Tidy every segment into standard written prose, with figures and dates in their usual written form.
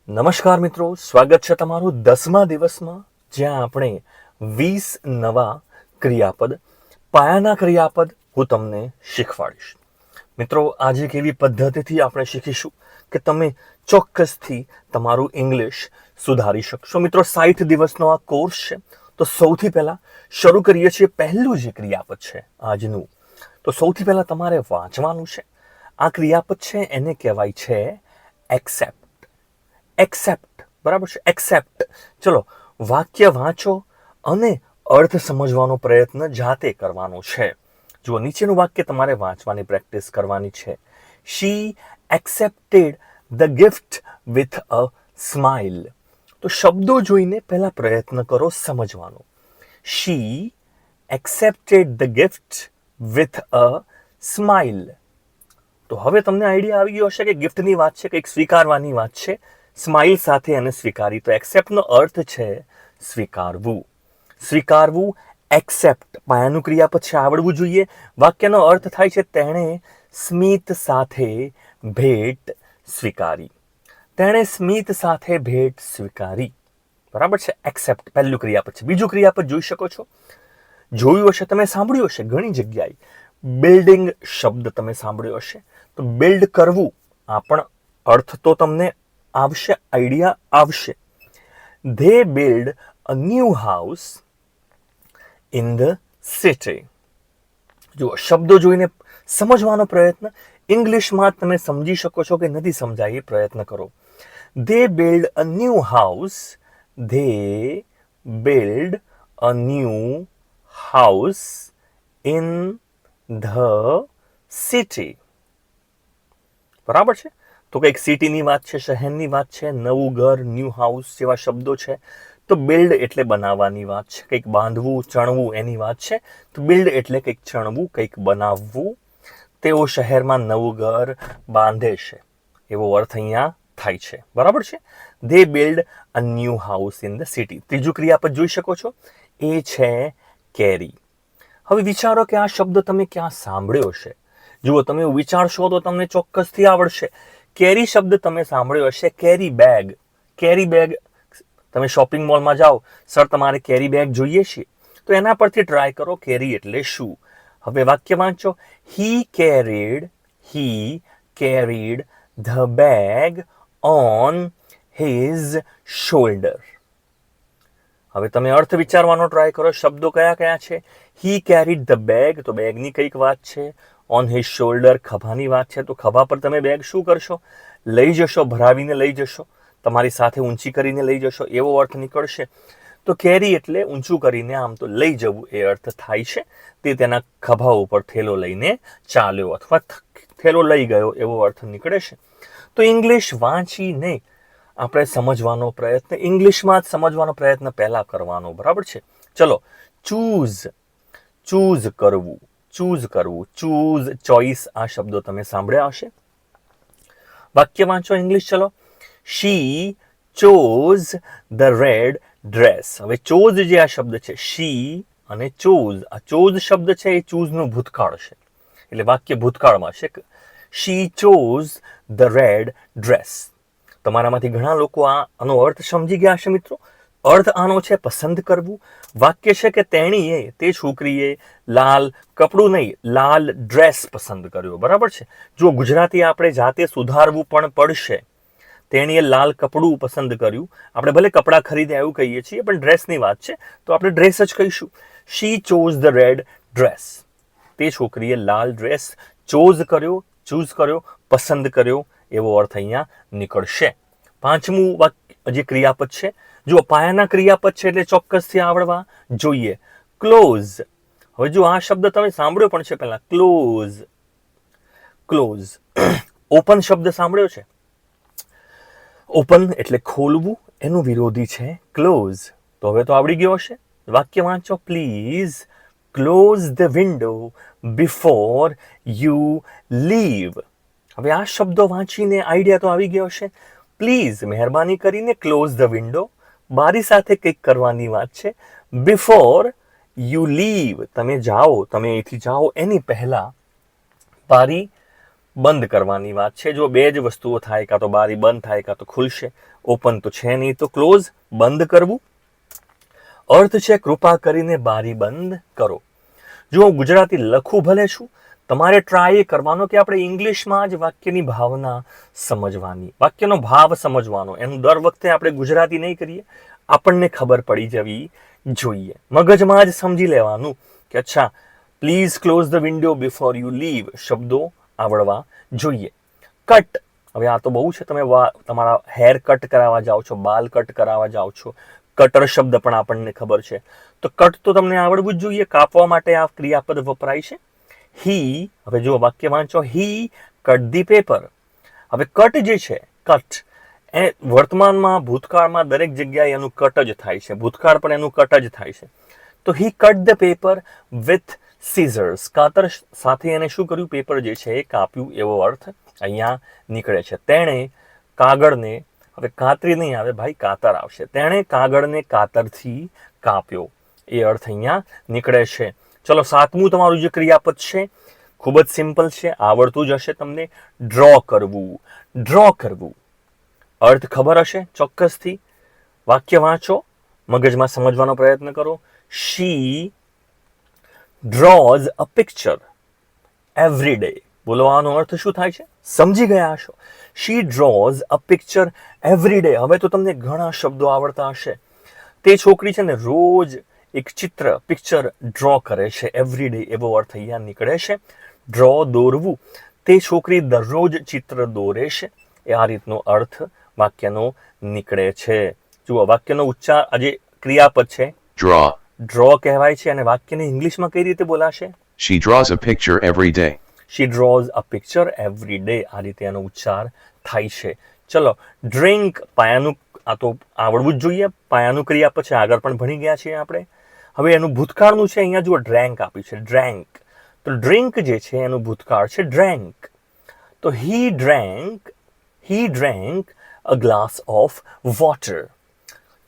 નમસ્કાર મિત્રો, સ્વાગત છે તમારું 10મા દિવસમાં, જ્યાં આપણે 20 નવા ક્રિયાપદ, પાયાના ક્રિયાપદ હું તમને શીખવાડીશ. મિત્રો, આજે એક એવી પદ્ધતિથી આપણે શીખીશું કે તમે ચોક્કસથી તમારું ઇંગ્લિશ સુધારી શકશો. મિત્રો, 60 દિવસનો આ કોર્સ છે, તો સૌથી પહેલા શરૂ કરીએ છીએ. પહેલું જે ક્રિયાપદ છે આજનું, તો સૌથી પહેલા તમારે વાંચવાનું છે. આ ક્રિયાપદ છે એને કહેવાય છે એક્સેપ્ટ. એક્સેપ્ટ, બરાબર છે, એક્સેપ્ટ. ચલો, વાક્ય વાંચો અને અર્થ સમજવાનો પ્રયત્ન જાતે કરવાનો છે. જુઓ, નીચેનું વાક્ય તમારે વાંચવાની પ્રેક્ટિસ કરવાની છે. She accepted the gift with a smile. તો શબ્દો જોઈને પહેલા પ્રયત્ન કરો સમજવાનો. She accepted the gift with a smile. તો હવે તમને આઈડિયા આવી ગયો હશે કે ગિફ્ટની વાત છે, કંઈક સ્વીકારવાની વાત છે. સ્માઇલ સાથે એને સ્વીકારી, તો એક્સેપ્ટનો અર્થ છે સ્વીકારવું. સ્વીકારવું, એક્સેપ્ટ, પાયાનું ક્રિયાપદ છે, આવડવું જોઈએ. વાક્યનો અર્થ થાય છે તેણે સ્મિત સાથે ભેટ સ્વીકારી. તેણે સ્મિત સાથે ભેટ સ્વીકારી, બરાબર છે. એક્સેપ્ટ પહેલું ક્રિયાપદ છે. બીજું ક્રિયાપદ જોઈ શકો છો, જોયું હશે, તમે સાંભળ્યું હશે ઘણી જગ્યાએ. બિલ્ડિંગ શબ્દ તમે સાંભળ્યો હશે. તો બિલ્ડ કરવું, આ પણ અર્થ તો તમને આવશે, આઈડિયા આવશે. They build a new house in the city. જુઓ, શબ્દો જોઈને સમજવાનો પ્રયત્ન. ઇંગ્લિશમાં તમે સમજી શકો છો કે નથી સમજાય એ પ્રયત્ન કરો. They build a new house. They build a new house in the city. બરાબર છે. તો કંઈક સિટીની વાત છે, શહેરની વાત છે, નવું ઘર, ન્યૂ હાઉસ જેવા શબ્દો છે. તો બિલ્ડ એટલે બનાવવાની વાત છે, કંઈક બાંધવું, ચણવું એની વાત છે. તો બિલ્ડ એટલે કંઈક ચણવું, કંઈક બનાવવું. તેઓ શહેરમાં નવું ઘર બાંધે છે, એવો અર્થ અહીંયા થાય છે, બરાબર છે. They build a new house in the city. ત્રીજું ક્રિયાપદ જોઈ શકો છો, એ છે કેરી. હવે વિચારો કે આ શબ્દ તમે ક્યાં સાંભળ્યો છે. જુઓ, તમે વિચારશો તો તમને ચોક્કસથી આવડશે. કેરી શબ્દ તમે સાંભળ્યો હશે. કેરી બેગ. કેરી બેગ, તમે શોપિંગ મોલમાં જાઓ, સર તમારે કેરી બેગ જોઈએ છે, તો એના પરથી ટ્રાય કરો કેરી એટલે શું. હવે વાક્ય વાંચો. He carried the bag on his shoulder. હવે તમે અર્થ વિચારવાનો ટ્રાય કરો. શબ્દો કયા કયા છે. હી કેરીડ ધ બેગ, તો બેગની કઈક વાત છે. ઓન હિઝ શોલ્ડર, ખભાની વાત છે. તો ખભા પર તમે બેગ શું કરશો? લઈ જશો, ભરાવીને લઈ જશો, તમારી સાથે ઊંચી કરીને લઈ જશો, એવો અર્થ નીકળશે. તો કેરી એટલે ઊંચું કરીને આમ તો લઈ જવું એ અર્થ થાય છે. તે તેના ખભા ઉપર થેલો લઈને ચાલ્યો અથવા થેલો લઈ ગયો એવો અર્થ નીકળે છે. તો ઇંગ્લિશ વાંચીને આપણે સમજવાનો પ્રયત્ન, ઇંગ્લિશમાં જ સમજવાનો પ્રયત્ન પહેલા કરવાનો, બરાબર છે. ચલો, ચૂઝ. ચૂઝ કરવું, ચૂઝ કરવું, ચૂઝ, ચોઇસ, આ શબ્દો તમે સાંભળ્યા હશે. વાક્ય વાંચો ઇંગ્લિશ. ચલો. શી ચોઝ ધ રેડ ડ્રેસ. હવે ચોઝ જે આ શબ્દ છે, શી અને ચોઝ, આ ચોઝ શબ્દ છે એ ચૂઝનું ભૂતકાળ છે, એટલે વાક્ય ભૂતકાળમાં છે. શી ચોઝ ધ રેડ ડ્રેસ. તમારામાંથી ઘણા લોકો આનો અર્થ સમજી ગયા હશે મિત્રો. અર્થ આનો છે પસંદ કરવું. વાક્ય છે કે તેણીએ, તે છોકરીએ લાલ કપડું નહીં, લાલ ડ્રેસ પસંદ કર્યો, બરાબર છે. જો ગુજરાતી આપણે જાતે સુધારવું પણ પડશે. તેણીએ લાલ કપડું પસંદ કર્યું. આપણે ભલે કપડાં ખરીદ્યા એવું કહીએ છીએ, પણ ડ્રેસની વાત છે તો આપણે ડ્રેસ જ કહીશું. શી ચોઝ ધ રેડ ડ્રેસ. તે છોકરીએ લાલ ડ્રેસ ચોઝ કર્યો, ચૂઝ કર્યો, પસંદ કર્યો, એવો અર્થ અહીંયા નીકળશે. પાંચમું જે ક્રિયાપદ છે, જો પાયાના ક્રિયાપદ છે એટલે ચોક્કસથી આવડવા જોઈએ. ક્લોઝ. હવે જો આ શબ્દ તમે સાંભળ્યો પણ છે પહેલા, ક્લોઝ. ક્લોઝ. ઓપન શબ્દ સાંભળ્યો છે. ઓપન એટલે ખોલવું, એનું વિરોધી છે ક્લોઝ. તો હવે તો આવડી ગયો હશે. વાક્ય વાંચો. Please close the window before you leave. હવે આ શબ્દો વાંચીને આઈડિયા તો આવી ગયો હશે. પ્લીઝ, મહેરબાની કરીને, ક્લોઝ ધ વિન્ડો, બારી સાથે કંઈક કરવાની વાત છે. બિફોર યુ લીવ, તમે જાઓ, તમે અહીંથી જાઓ એની પહેલા બારી બંધ કરવાની વાત છે. જો બે જ વસ્તુઓ થાય, કાં તો બારી બંધ થાય કાં તો ખુલશે. ઓપન તો છે નહીં, તો ક્લોઝ, બંધ કરવું. અર્થ છે કૃપા કરીને બારી બંધ કરો. જો હું ગુજરાતી લખું ભલે છું, તમારે ટ્રાય કરવાનો કે આપણે ઇંગ્લિશમાં જ વાક્યની ભાવના સમજવાની, વાક્યનો ભાવ સમજવાનો. એનું દર વખતે આપણે ગુજરાતી નહીં કરીએ, આપણને ખબર પડી જવી જોઈએ. મગજમાં જ સમજી લેવાનું કે અચ્છા, please close the window before you leave, શબ્દો આવડવા જોઈએ. કટ, હવે આ તો બહુ છે. તમે તમારા હેર કટ કરાવવા જાઓ છો, બાલ કટ કરાવવા જાઓ છો, કટર શબ્દ પણ આપણને ખબર છે. તો કટ તો તમને આવડવું જ જોઈએ. કાપવા માટે આ ક્રિયાપદ વપરાય છે. હી, હવે જો વાક્ય વાંચો, હી કટ ધી પેપર. હવે કટ જે છે, કટ એ વર્તમાનમાં, ભૂતકાળમાં દરેક જગ્યાએ એનું કટ જ થાય છે. ભૂતકાળ પણ એનું કટ જ થાય છે. તો he cut the paper with scissors. કાતર સાથે એને શું કર્યું? પેપર જે છે એ કાપ્યું, એવો અર્થ અહીંયા નીકળે છે. તેણે કાગળને, હવે કાતરી નહીં આવે ભાઈ, કાતર આવશે. તેણે કાગળને કાતરથી કાપ્યો, એ અર્થ અહીંયા નીકળે છે. ચલો, સાતમું તમારું જે ક્રિયાપદ છે ખૂબ જ સિમ્પલ છે, આવડતું જ હશે તમને. ડ્રો કરવું. ડ્રો કરવું અર્થ ખબર હશે ચોક્કસથી. વાક્ય વાંચો, મગજમાં સમજવાનો પ્રયત્ન કરો. શી draws a picture every day. બોલવાનો અર્થ શું થાય છે? સમજી ગયા હશો. શી draws a picture every day. હવે તો તમને ઘણા શબ્દો આવડતા હશે. તે છોકરી છે ને રોજ એક ચિત્ર, પિક્ચર ડ્રો કરે છે. એવરી ડે એવો અર્થ અહીંયા નીકળે છે. ડ્રો, દોરવું. તે છોકરી દરરોજ ચિત્ર દોરે છે. એ આ રીતનો અર્થ વાક્યનો નીકળે છે. જુઓ, વાક્યનો ઉચ્ચાર, આજે ક્રિયાપદ છે Draw. ડ્રો કહેવાય છે, અને વાક્યને ઇંગ્લિશમાં કઈ રીતે બોલાશે? She draws a picture every day. She draws a picture every day. આ રીતે એનો ઉચ્ચાર થાય છે. ચલો, ડ્રિંક, પાયાનું, આ તો આવડવું જ જોઈએ. પાયાનું ક્રિયાપદ છે, આગળ પણ ભણી ગયા છીએ આપણે. હવે એનું ભૂતકાળનું છે, અહીંયા જુઓ ડ્રેન્ક આપ્યું છે, ડ્રેન્ક. તો ડ્રિંક જે છે એનું ભૂતકાળ છે ડ્રેન્ક. તો he drank a glass of water.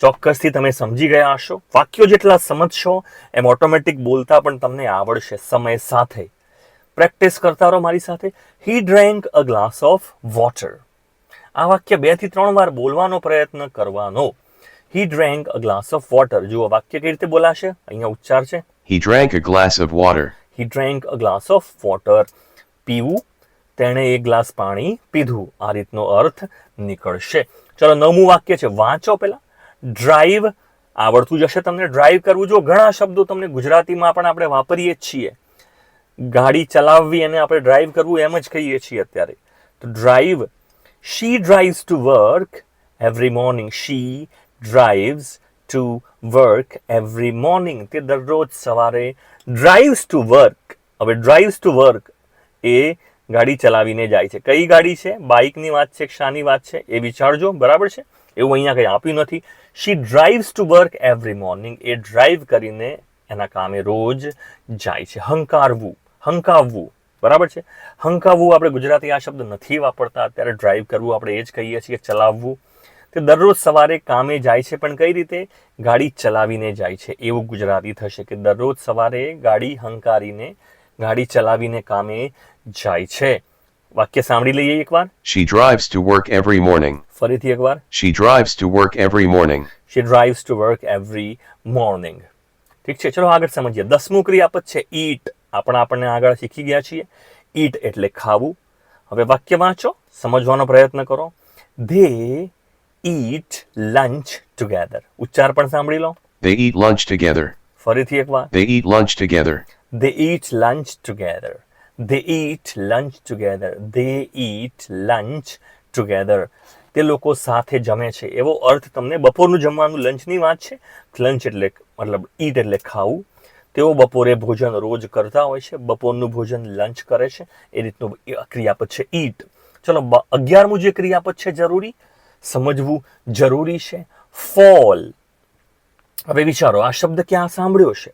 ચોક્કસથી તમે સમજી ગયા હશો. વાક્યો જેટલા સમજશો એમ ઓટોમેટિક બોલતા પણ તમને આવડશે સમય સાથે. પ્રેક્ટિસ કરતા રહો મારી સાથે. He drank a glass of water. આ વાક્ય 2 થી 3 વાર બોલવાનો પ્રયત્ન કરવાનો. He drank a glass of water. જુઓ, વાક્ય કઈ રીતે બોલાશે? અહીંયા ઉચ્ચાર છે. He drank a glass of water. He drank a glass of water. પીવું, તેણે એક ગ્લાસ પાણી પીધું. આ રીતનો અર્થ નીકળશે. ચલો, 9મું વાક્ય છે, વાંચો પેલા. ડ્રાઈવ, આવડતું જ હશે તમને. ડ્રાઈવ કરવું. જો, ઘણા શબ્દો તમને ગુજરાતીમાં પણ આપણે વાપરીએ જ છીએ. ગાડી ચલાવવી અને આપણે ડ્રાઈવ કરવું એમ જ કહીએ છીએ અત્યારે. તો drive. She drives to work every morning. She drives to work every morning. તે દરરોજ સવારે ડ્રાઈવ્સ ટુ વર્ક. હવે ડ્રાઈવ્સ ટુ વર્ક એ ગાડી ચલાવીને જાય છે. કઈ ગાડી છે? બાઇકની વાત છે કે શાની વાત છે એ વિચારજો. બરાબર છે? એવું અહીંયા કંઈ આપ્યું નથી. She drives to work every morning. એ ડ્રાઈવ કરીને એના કામે રોજ જાય છે. હંકારવું, હંકાવવું. બરાબર છે? હંકાવવું આપણે ગુજરાતી આ શબ્દ નથી વાપરતા અત્યારે. ડ્રાઈવ કરવું આપણે એ જ કહીએ છીએ, ચલાવવું. તે દરરોજ સવારે કામે જાય છે, પણ કઈ રીતે? ગાડી ચલાવીને જાય છે. એવું ગુજરાતી થશે કે દરરોજ સવારે ગાડી હંકારીને, ગાડી ચલાવીને કામે જાય છે. વાક્ય સાંભળી લઈએ એકવાર. She drives to work every morning. ફરીથી એકવાર. She drives to work every morning. She drives to work every morning. ઠીક છે, ચલો આગળ સમજીએ. 10મું ક્રિયાપદ છે eat. આપણને આગળ શીખી ગયા છીએ. eat એટલે ખાવું. હવે વાક્ય વાંચો, સમજવાનો પ્રયત્ન કરો. They eat lunch together. ઉચ્ચાર પણ સાંભળી લો. They eat lunch together. ફરીથી એકવાર. They eat lunch together. They eat lunch together. They eat lunch together. They eat lunch together. તે લોકો સાથે જમે છે એવો અર્થ તમને. બપોરનું જમવાનું, લંચની વાત છે. લંચ એટલે મતલબ ઈટ એટલે ખાવું. તેઓ બપોરે ભોજન રોજ કરતા હોય છે. બપોરનું ભોજન લંચ કરે છે. એ રીતનું ક્રિયાપદ છે ઈટ. ચલો, 11મું જે ક્રિયાપદ છે જરૂરી સમજવું જરૂરી છે, ફોલ. હવે વિચારો, આ શબ્દ ક્યાં સાંભળ્યો છે?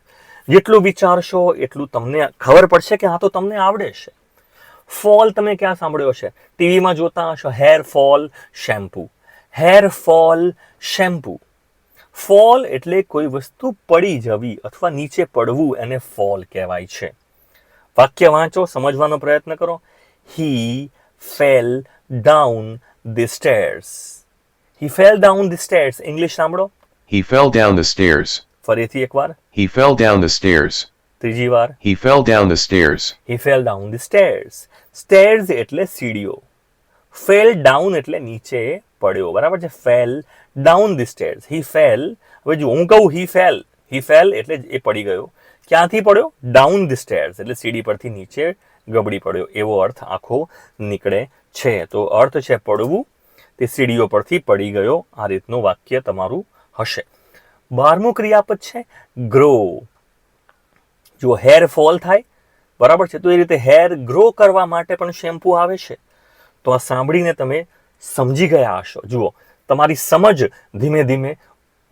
જેટલું વિચારશો એટલું તમને ખબર પડશે કે આ તો તમને આવડે છે. ફોલ તમે ક્યાં સાંભળ્યો છે? ટીવીમાં જોતા હશો. Hair fall shampoo. Hair fall shampoo. Fall એટલે કોઈ વસ્તુ પડી જવી અથવા નીચે પડવું, એને ફોલ કહેવાય છે. વાક્ય વાંચો, સમજવાનો પ્રયત્ન કરો. he fell down the stairs. He fell down the stairs. English સાંભળો. He fell down the stairs. ફરીથી એકવાર. He fell down the stairs. ત્રીજી વાર. He fell down the stairs. He fell down the stairs. Stairs એટલે સીડીઓ. Fell down એટલે નીચે પડ્યો. બરાબર છે? Fell down the stairs. He fell. હવે જો હું કહું he fell એટલે એ પડી ગયો. ક્યાંથી પડ્યો? Down the stairs એટલે સીડી પરથી નીચે ગબડી પડ્યો. એવો અર્થ આખો નીકળે છે. તો અર્થ છે પડવું, તે સીડીઓ પરથી પડી ગયો. આ રીતનું વાક્ય તમારું હશે. 12મું ક્રિયાપદ છે ગ્રો. જો હેર ફોલ થાય, બરાબર છે, તો એ રીતે હેર ગ્રો કરવા માટે પણ શેમ્પુ આવે છે. તો આ સાંભળીને તમે સમજી ગયા હશો. જુઓ, તમારી સમજ ધીમે ધીમે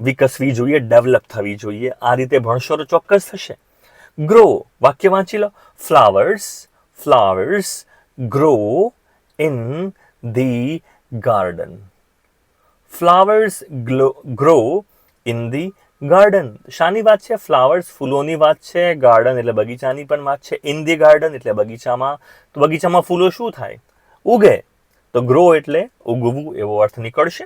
વિકસવી જોઈએ, ડેવલપ થવી જોઈએ. આ રીતે ભણશો તો ચોક્કસ થશે. ગ્રો વાક્ય વાંચી લો. Flowers grow in the garden. Flowers grow in the garden. શાની વાત છે? ફ્લાવર્સ ફૂલોની વાત છે. ગાર્ડન એટલે બગીચાની પણ વાત છે. ઇન ધી ગાર્ડન એટલે બગીચામાં. તો બગીચામાં ફૂલો શું થાય? ઉગે. તો ગ્રો એટલે ઉગવું એવો અર્થ નીકળશે.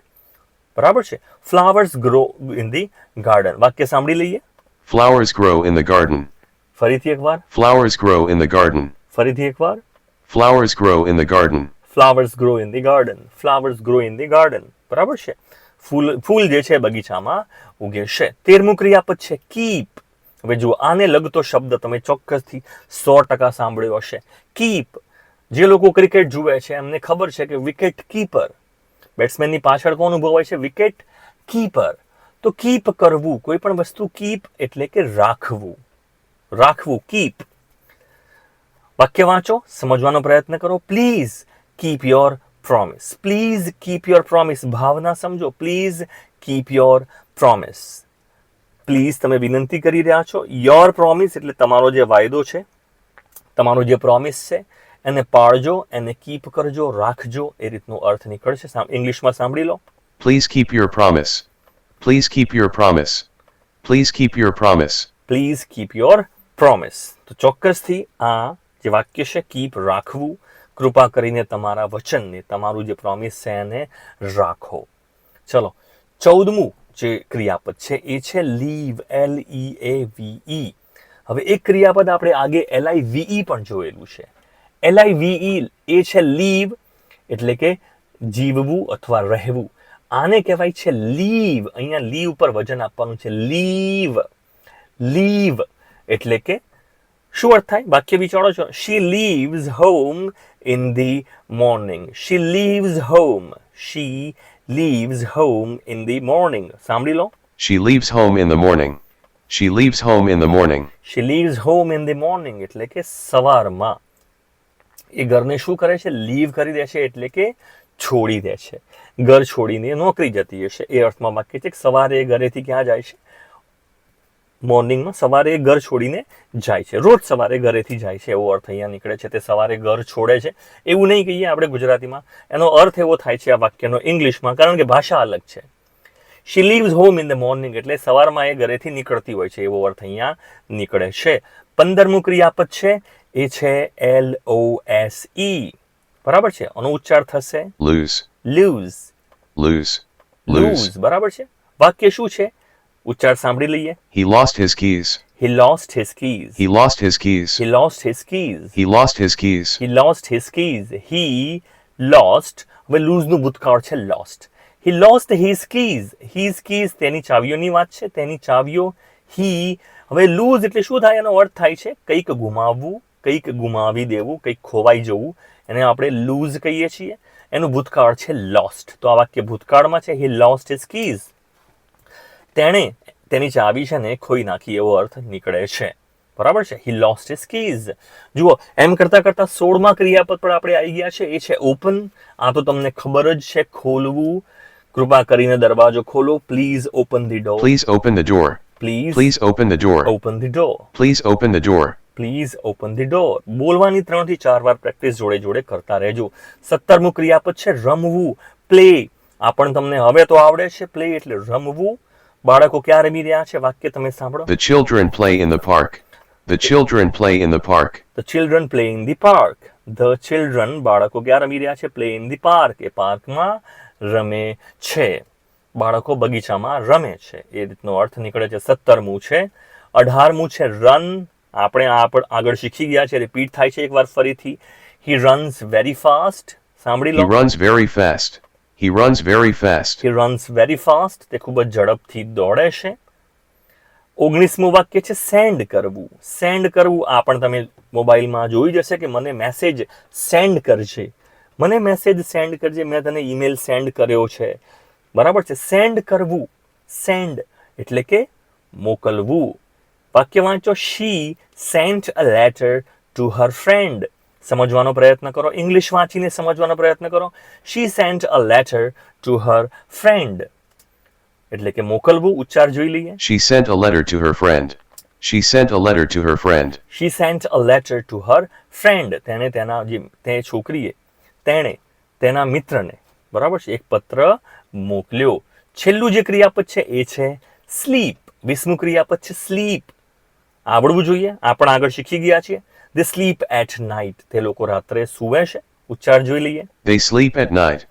બરાબર છે? Flowers grow in the garden. વાક્ય સાંભળી લઈએ. Flowers grow in the garden. ફરીથી એકવાર. Flowers grow in the garden. ફરીથી એકવાર. Flowers grow in the garden. Flowers grow in the garden. Flowers grow in the garden. બરાબર છે? ફૂલ જે છે બગીચામાં ઉગે છે. 13મું ક્રિયાપદ છે કીપ. હવે જુઓ, આને લગતો શબ્દ તમે ચોક્કસથી 100% સાંભળ્યો હશે. કીપ. જે લોકો ક્રિકેટ જુએ છે એમને ખબર છે કે વિકેટ કીપર, બેટ્સમેનની પાછળ કોણ ઊભો હોય છે? Wicket keeper. તો કીપ કરવું, કોઈ પણ વસ્તુ કીપ એટલે કે રાખવું. કીપ. વાક્ય વાંચો, સમજવાનો પ્રયત્ન કરો. Please keep your promise. Please keep your promise. ભાવના સમજો. Please keep your promise. Please તમે વિનંતી કરી રહ્યા છો. યોર પ્રોમિસ એટલે તમારો જે વાયદો છે, તમારો જે પ્રોમિસ છે, એને પાળજો, એને કીપ કરજો, રાખજો. એ રીતનો અર્થ નીકળશે. ઇંગ્લિશમાં સાંભળી લો. Please keep your promise. Please keep your promise. Please keep your promise. Please keep your promise. તો ચોક્કસથી આ જે વાક્ય છે કીપ રાખવું, કૃપા કરીને તમારા વચનને, તમારું જે પ્રોમિસ છે એને રાખો. ચલો, 14મું જે ક્રિયાપદ છે એ છે લીવ. LEAVE. હવે એક ક્રિયાપદ આપણે આગે LIVE પણ જોયેલું છે. LIVE એ છે લીવ એટલે કે જીવવું અથવા રહેવું. આને કહેવાય છે લીવ. અહીંયા લીવ પર વજન આપવાનું છે. લીવ એટલે કે શું અર્થ થાય? વાક્ય વિચારો છો. She leaves home in the morning. She leaves home. She leaves home in the morning. સાંભળી લો. She leaves home in the morning. She leaves home in the morning. She leaves home in the morning એટલે કે સવારમાં. એ ઘરને શું કરે છે? Leave કરી દે છે એટલે કે છોડી દે છે. ઘર છોડીને નોકરી જતી હશે. એ અર્થમાં વાક્ય છે કે સવારે એ ઘરેથી ક્યાં જાય છે? મોર્નિંગમાં સવારે ઘર છોડીને જાય છે. રોજ સવારે ઘરેથી જાય છે એવો અર્થ અહીંયા નીકળે છે. તે સવારે ઘર છોડે છે એવું નહીં કહીએ આપણે ગુજરાતીમાં. એનો અર્થ એવો થાય છે આ વાક્યનો ઇંગ્લિશમાં, કારણ કે ભાષા અલગ છે. She leaves home in the morning એટલે સવારમાં એ ઘરેથી નીકળતી હોય છે એવો અર્થ અહીંયા નીકળે છે. 15મું ક્રિયાપદ છે એ છે LOSE. બરાબર છે? આનો ઉચ્ચાર થશે lose. બરાબર છે? વાક્ય શું છે? ઉચ્ચાર સાંભળી લઈએ. He lost his keys. He lost his keys. He lost his keys. He lost his keys. He lost his keys. He lost his keys. He lost. હવે lose નું ભૂતકાળ છે lost. He lost his keys. His keys તેની ચાવીઓની વાત છે. તેની ચાવીઓ. He. હવે lose એટલે શું થાય? એનો અર્થ થાય છે કંઈક ગુમાવવું, કંઈક ગુમાવી દેવું, કંઈક ખોવાઈ જવું. એને આપણે lose કહીએ છીએ. એનું ભૂતકાળ છે lost. તો આ વાક્ય ભૂતકાળમાં છે. He lost his keys. તેણે તેની ચાવી છે ને ખોઈ નાખી એવો અર્થ નીકળે છે. બરાબર છે? He lost his keys. જુઓ, એમ કરતા કરતા 16મા ક્રિયાપદ પર આપણે આવી ગયા છે. એ છે ઓપન. આ તો તમને ખબર જ છે. ખોલવું. કૃપા કરીને દરવાજો ખોલો. Please open the door. Please open the door. Please open the door. Open the door. Please open the door. Please open the door. બોલવાની 3 થી 4 વાર પ્રેક્ટિસ જોડે જોડે કરતા રહેજો. 17મું ક્રિયાપદ છે રમવું. પ્લે. આ પણ તમને હવે તો આવડે છે. પ્લે એટલે રમવું. બાળકો ક્યાં રમી રહ્યા છે? વાક્ય તમે સાંભળો. The children play in the park. The children play in the park. The children play in the park. The children, બાળકો ક્યાં રમી રહ્યા છે? પ્લે ઇન ધી પાર્ક, એ પાર્કમાં રમે છે. બાળકો બગીચામાં રમે છે. એ રીતનો અર્થ નીકળે છે. 17મું છે. 18મું છે રન. આપણે આગળ શીખી ગયા છે, રિપીટ થાય છે એકવાર ફરીથી. He runs very fast. સાંભળી He લો. runs very fast. He runs very fast. He runs very fast. તે ખૂબ જ ઝડપથી દોડે છે. 19મું વાક્ય છે સેન્ડ કરવું. સેન્ડ કરવું આ પણ તમે મોબાઈલમાં જોઈ જશે કે મને મેસેજ સેન્ડ કરજે, મને મેસેજ સેન્ડ કરજે, મેં તને ઈમેલ સેન્ડ કર્યો છે. બરાબર છે. સેન્ડ કરવું, સેન્ડ એટલે કે મોકલવું. વાક્ય વાંચો. She sent a letter to her friend. સમજવાનો પ્રયત્ન કરો. ઇંગ્લિશ વાંચીને સમજવાનો પ્રયત્ન કરો. She sent a letter to her friend એટલે કે મોકલવું. ઉચ્ચાર જોઈ લઈએ. She sent a letter to her friend. She sent a letter to her friend. She sent a letter to her friend. તે છોકરીએ તેણે તેના મિત્રને, બરાબર છે, એક પત્ર મોકલ્યો. છેલ્લું જે ક્રિયાપદ છે એ છે સ્લીપ. 20મું ક્રિયાપદ છે સ્લીપ. આવડવું જોઈએ. આ પણ આગળ શીખી ગયા છીએ. દે સ્લીપ એટ નાઇટ. તે લોકો રાત્રે સૂવે છે. ઉચ્ચાર જોઈ લઈએ. They sleep at night.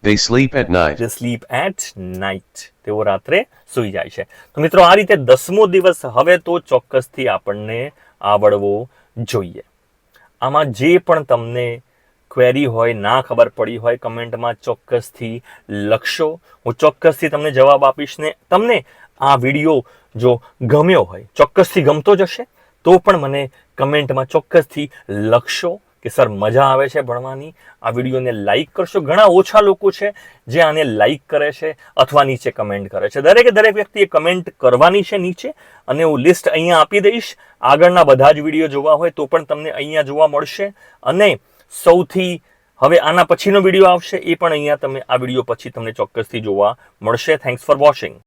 They sleep at night. They sleep at night. તેઓ રાત્રે સૂઈ જાય છે. તો મિત્રો આ રીતે 10મો દિવસ હવે તો ચોક્કસથી આપણને આવડવો જોઈએ. આમાં જે પણ તમને ક્વેરી હોય, ના ખબર પડી હોય, કમેન્ટમાં ચોક્કસથી લખશો. હું ચોક્કસથી તમને જવાબ આપીશ. ને તમને આ વિડીયો જો ગમ્યો હોય, ચોક્કસથી ગમતો જ હશે, તો પણ મને કમેન્ટમાં ચોક્કસથી લખશો કે સર મજા આવે છે ભણવાની. આ વિડીયોને લાઈક કરશો. ઘણા ઓછા લોકો છે જે આને લાઈક કરે છે અથવા નીચે કમેન્ટ કરે છે. દરેક વ્યક્તિએ કમેન્ટ કરવાની છે નીચે, અને હું લિસ્ટ અહીંયા આપી દઈશ. આગળના બધા જ વિડીયો જોવા હોય તો પણ તમને અહીંયા જોવા મળશે. અને સૌથી હવે આના પછીનો વિડીયો આવશે, એ પણ અહીંયા તમે આ વિડીયો પછી તમને ચોક્કસથી જોવા મળશે. Thanks for watching.